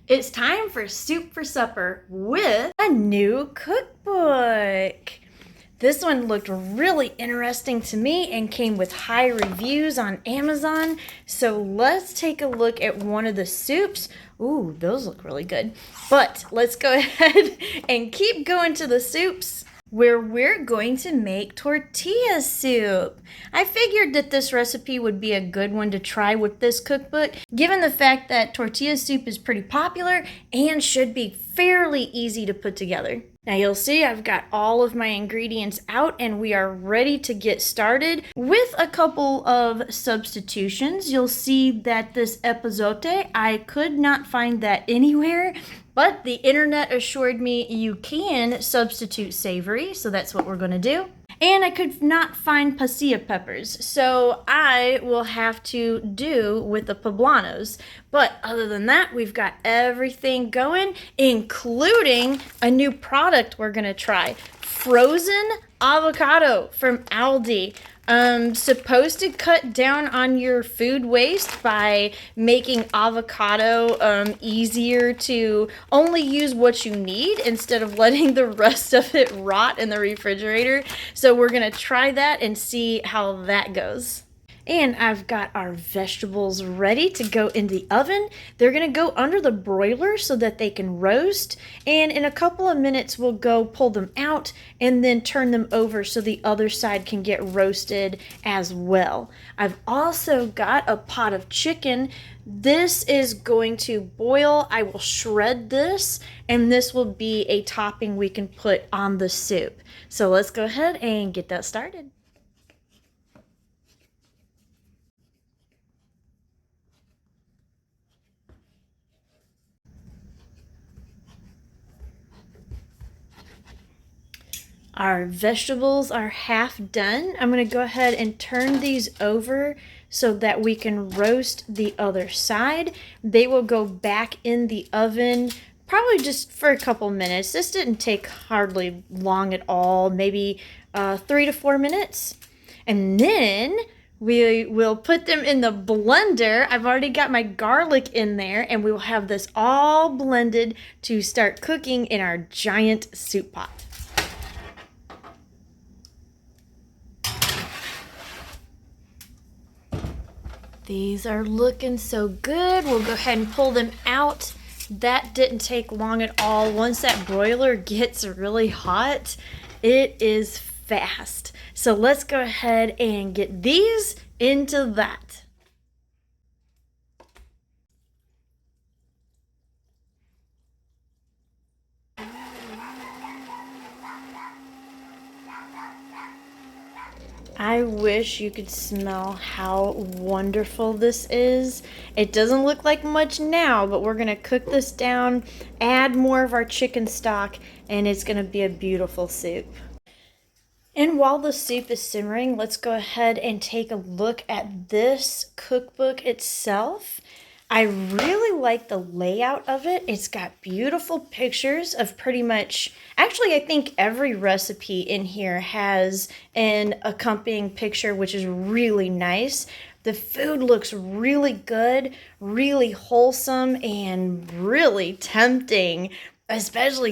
It's time for soup for supper with a new cookbook. This one looked really interesting to me and came with high reviews on Amazon. So let's take a look at one of the soups. Ooh, those look really good. But let's go ahead and keep going to the soups, where we're going to make tortilla soup. I figured that this recipe would be a good one to try with this cookbook, given the fact that tortilla soup is pretty popular and should be fairly easy to put together. Now you'll see I've got all of my ingredients out and we are ready to get started with a couple of substitutions. You'll see that this Epazote, I could not find that anywhere, but the internet assured me you can substitute Savory, so that's what we're gonna do. And I could not find Pasilla Peppers, so I will have to do with the Poblanos. But other than that, we've got everything going, including a new product we're gonna try. Frozen avocado from Aldi. Supposed to cut down on your food waste by making avocado easier to only use what you need instead of letting the rest of it rot in the refrigerator. So we're gonna try that and see how that goes. And I've got our vegetables ready to go in the oven. They're gonna go under the broiler so that they can roast. And in a couple of minutes, we'll go pull them out and then turn them over so the other side can get roasted as well. I've also got a pot of chicken. This is going to boil. I will shred this, and this will be a topping we can put on the soup. So let's go ahead and get that started. Our vegetables are half done. I'm going to go ahead and turn these over so that we can roast the other side. They will go back in the oven probably just for a couple minutes. This didn't take hardly long at all, maybe 3 to 4 minutes. And then we will put them in the blender. I've already got my garlic in there, and we will have this all blended to start cooking in our giant soup pot. These are looking so good. We'll go ahead and pull them out. That didn't take long at all. Once that broiler gets really hot, it is fast. So let's go ahead and get these into that. I wish you could smell how wonderful this is. It doesn't look like much now, but we're gonna cook this down, add more of our chicken stock, and it's gonna be a beautiful soup. And while the soup is simmering, let's go ahead and take a look at this cookbook itself. I really like the layout of it. It's got beautiful pictures of pretty much, actually I think every recipe in here has an accompanying picture, which is really nice. The food looks really good, really wholesome, and really tempting. Especially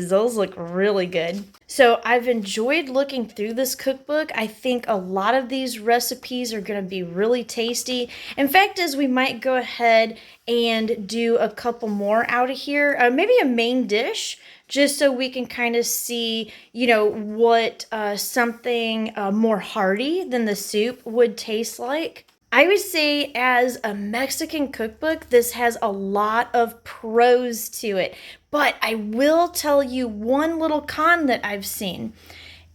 those look really good. So I've enjoyed looking through this cookbook. I think a lot of these recipes are going to be really tasty. In fact, as we might go ahead and do a couple more out of here, maybe a main dish, just so we can kind of see, what something more hearty than the soup would taste like. I would say as a Mexican cookbook, this has a lot of pros to it, but I will tell you one little con that I've seen.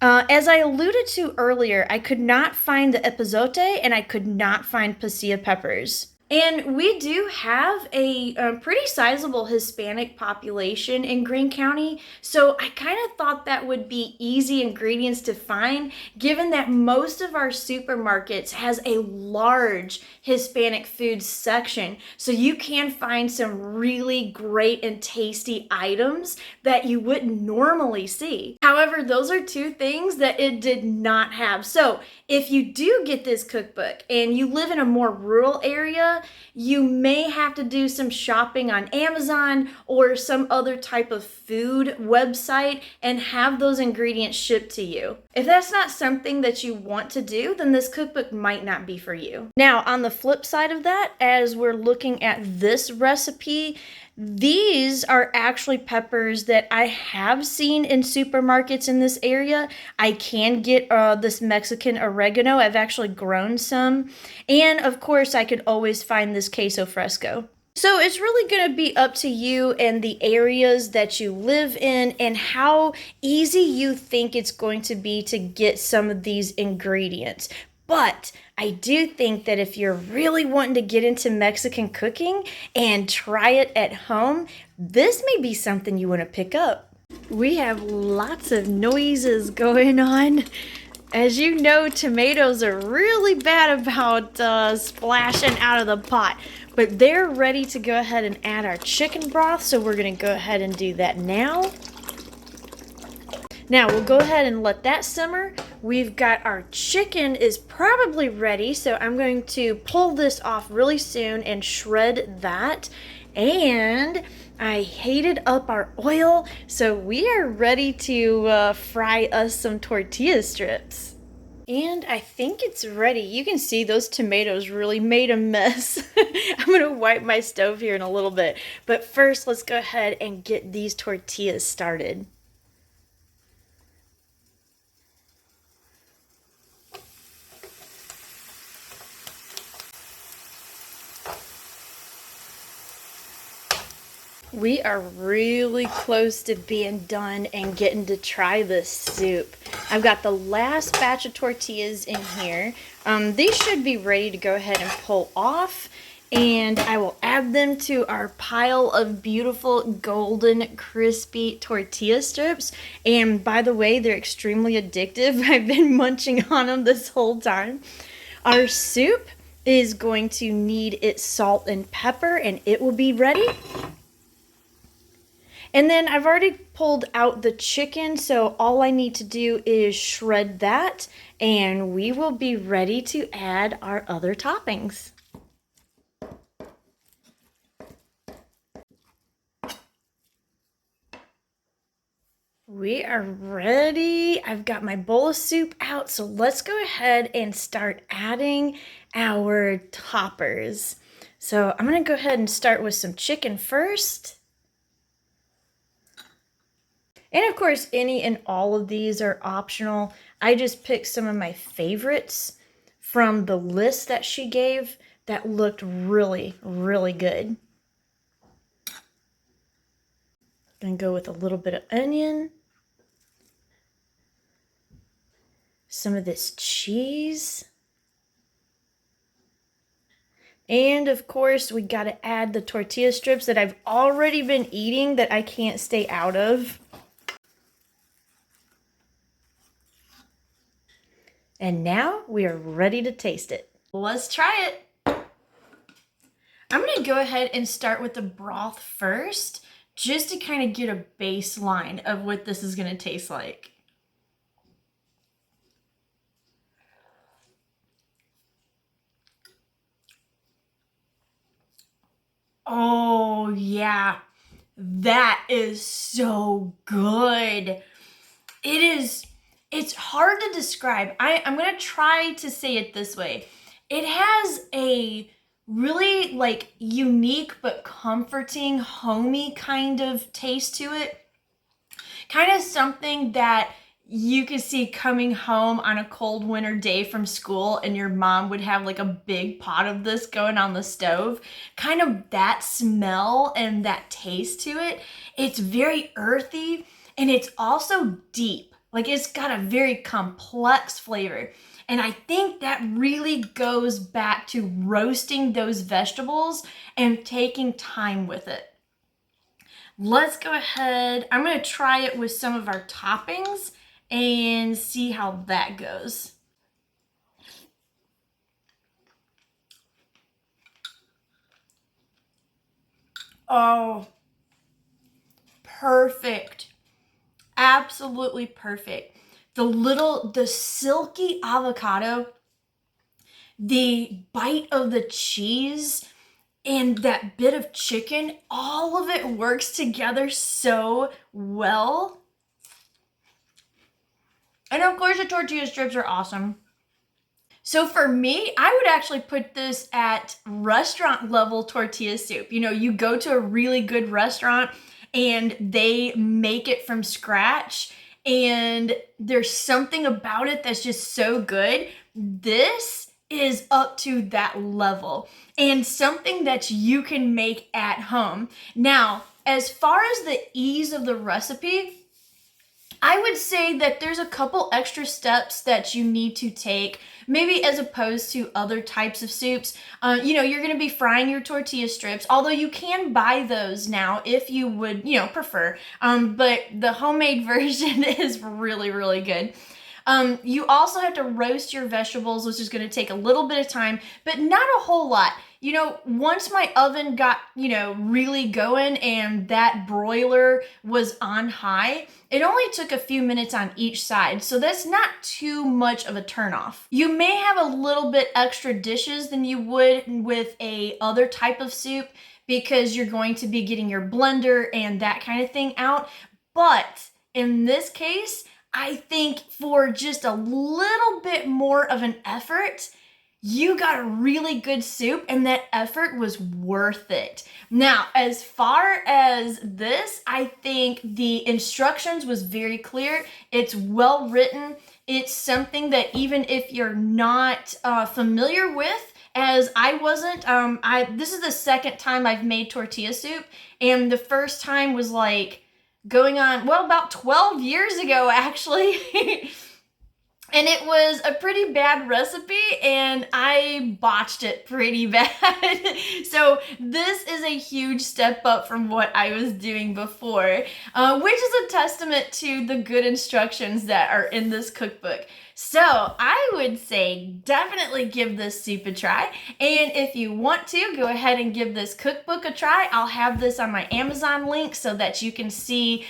As I alluded to earlier, I could not find the Epazote and I could not find Pasilla Peppers. And we do have a pretty sizable Hispanic population in Greene County, so I kind of thought that would be easy ingredients to find, given that most of our supermarkets has a large Hispanic food section. So you can find some really great and tasty items that you wouldn't normally see. However, those are two things that it did not have. So if you do get this cookbook and you live in a more rural area, area, you may have to do some shopping on Amazon or some other type of food website and have those ingredients shipped to you. If that's not something that you want to do, then this cookbook might not be for you. Now, on the flip side of that, as we're looking at this recipe, these are actually peppers that I have seen in supermarkets in this area. I can get this Mexican oregano. I've actually grown some. And of course, I could always find this queso fresco. So it's really going to be up to you and the areas that you live in and how easy you think it's going to be to get some of these ingredients. But I do think that if you're really wanting to get into Mexican cooking and try it at home, this may be something you want to pick up. We have lots of noises going on. As you know, tomatoes are really bad about splashing out of the pot, but they're ready to go ahead and add our chicken broth, so we're going to go ahead and do that now. Now we'll go ahead and let that simmer. We've got our chicken is probably ready, so I'm going to pull this off really soon and shred that. And I heated up our oil, so we are ready to fry us some tortilla strips. And I think it's ready. You can see those tomatoes really made a mess. I'm gonna wipe my stove here in a little bit. But first, let's go ahead and get these tortillas started. We are really close to being done and getting to try this soup. I've got the last batch of tortillas in here. These should be ready to go ahead and pull off, and I will add them to our pile of beautiful golden crispy tortilla strips. And by the way, they're extremely addictive. I've been munching on them this whole time. Our soup is going to need its salt and pepper, and it will be ready. And then I've already pulled out the chicken, so all I need to do is shred that, and we will be ready to add our other toppings. We are ready. I've got my bowl of soup out, so let's go ahead and start adding our toppers. So I'm going to go ahead and start with some chicken first. And of course, any and all of these are optional. I just picked some of my favorites from the list that she gave that looked really, really good. Gonna go with a little bit of onion. Some of this cheese. And of course, we gotta add the tortilla strips that I've already been eating that I can't stay out of. And now we are ready to taste it. Let's try it. I'm going to go ahead and start with the broth first, just to kind of get a baseline of what this is going to taste like. Oh yeah, that is so good. It's hard to describe. I'm gonna try to say it this way. It has a really unique but comforting, homey kind of taste to it. Kind of something that you could see coming home on a cold winter day from school and your mom would have like a big pot of this going on the stove. Kind of that smell and that taste to it. It's very earthy and it's also deep. Like it's got a very complex flavor. And I think that really goes back to roasting those vegetables and taking time with it. Let's go ahead. I'm going to try it with some of our toppings and see how that goes. Oh, perfect. Absolutely perfect. The silky avocado the bite of the cheese and that bit of chicken, all of it works together so well. And of course, the tortilla strips are awesome. So for me, I would actually put this at restaurant level tortilla soup. You know, you go to a really good restaurant and they make it from scratch and there's something about it that's just so good. This is up to that level and something that you can make at home. Now, as far as the ease of the recipe, I would say that there's a couple extra steps that you need to take, maybe as opposed to other types of soups. You know, you're going to be frying your tortilla strips, although you can buy those now if you would, you know, prefer. But the homemade version is really, really good. You also have to roast your vegetables, which is going to take a little bit of time, but not a whole lot. You know, once my oven got, you know, really going and that broiler was on high, it only took a few minutes on each side. So that's not too much of a turnoff. You may have a little bit extra dishes than you would with a other type of soup because you're going to be getting your blender and that kind of thing out. But in this case, I think for just a little bit more of an effort, you got a really good soup and that effort was worth it. Now, as far as this, I think the instructions was very clear. It's well written. It's something that even if you're not familiar with, as I wasn't, this is the second time I've made tortilla soup, and the first time was like going on, well, about 12 years ago, actually. And it was a pretty bad recipe and I botched it pretty bad. So this is a huge step up from what I was doing before, which is a testament to the good instructions that are in this cookbook. So I would say definitely give this soup a try. And if you want to, go ahead and give this cookbook a try. I'll have this on my Amazon link so that you can see,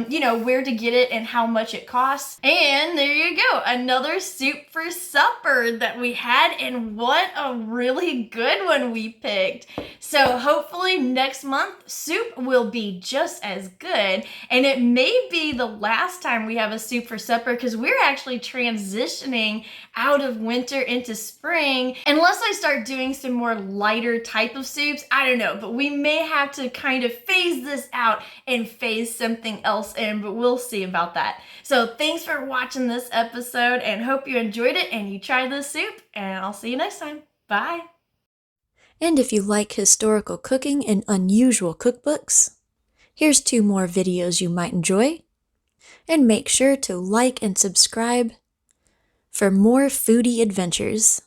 you know, where to get it and how much it costs. And there you go, another soup for supper that we had, and what a really good one we picked. So hopefully next month soup will be just as good, and it may be the last time we have a soup for supper because we're actually transitioning out of winter into spring, unless I start doing some more lighter type of soups. I don't know, but we may have to kind of phase this out and phase something else in, but we'll see about that. So thanks for watching this episode and hope you enjoyed it and you try this soup, and I'll see you next time. Bye. And if you like historical cooking and unusual cookbooks, here's 2 more videos you might enjoy. And make sure to like and subscribe for more foodie adventures.